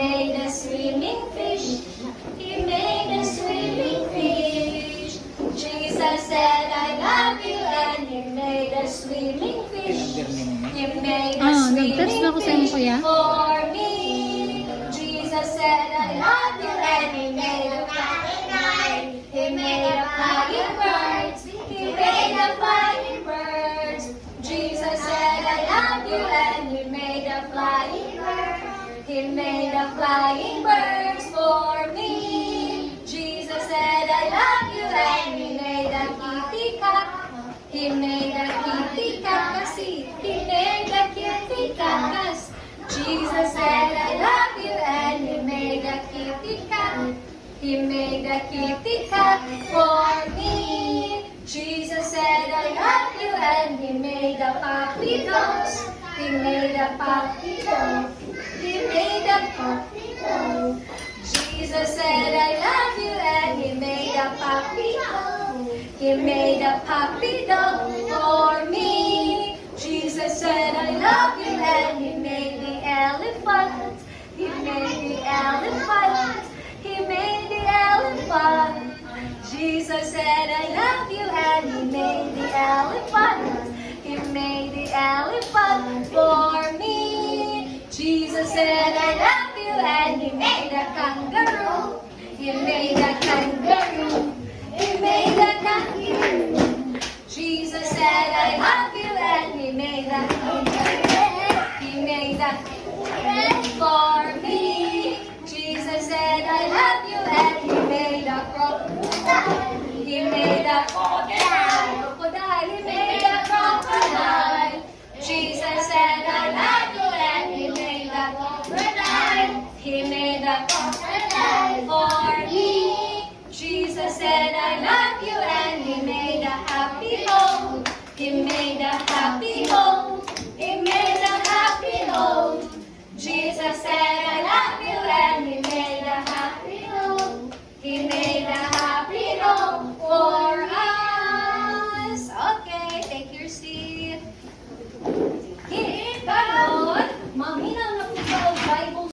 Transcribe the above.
made a swimming fish. He made a swimming fish. Jesus said, I love you, and he made a swimming fish. He made a swimming fish for me. Jesus said, I love you, and he made a flying kite. He made a flying bird. He made a flying bird. Jesus said, I love you, and he made a flying bird. He made a flying bird for me. Jesus said, I love you, and he made a kitty cat. He made a kitty cat, kasi he made a kitty cat. Jesus said, I love you, and he made a kitty cat. He made a kitty cat for me. Jesus said, I love you, and he made a puppy dog. He made a puppy dog. He made a puppy dog. Jesus said, I love you, and he made a puppy dog. He made a puppy dog for me. Jesus said, I love you, and he made the elephant. He made the elephant. He made the elephant. Jesus said, I love you, and he made the elephant. He made the elephant for me. Jesus said, I love you, and he made a kangaroo. He made a kangaroo. He made a kangaroo. Jesus said, I love you, and he made a kangaroo. He made a kangaroo for me. Jesus said, I love you, and he made a crocodile. He made a crocodile. Crocodile. He made a crocodile. Jesus said, I love you, and he made a crocodile. He made a crocodile for me. Jesus said, I love you, and he made a happy home. He made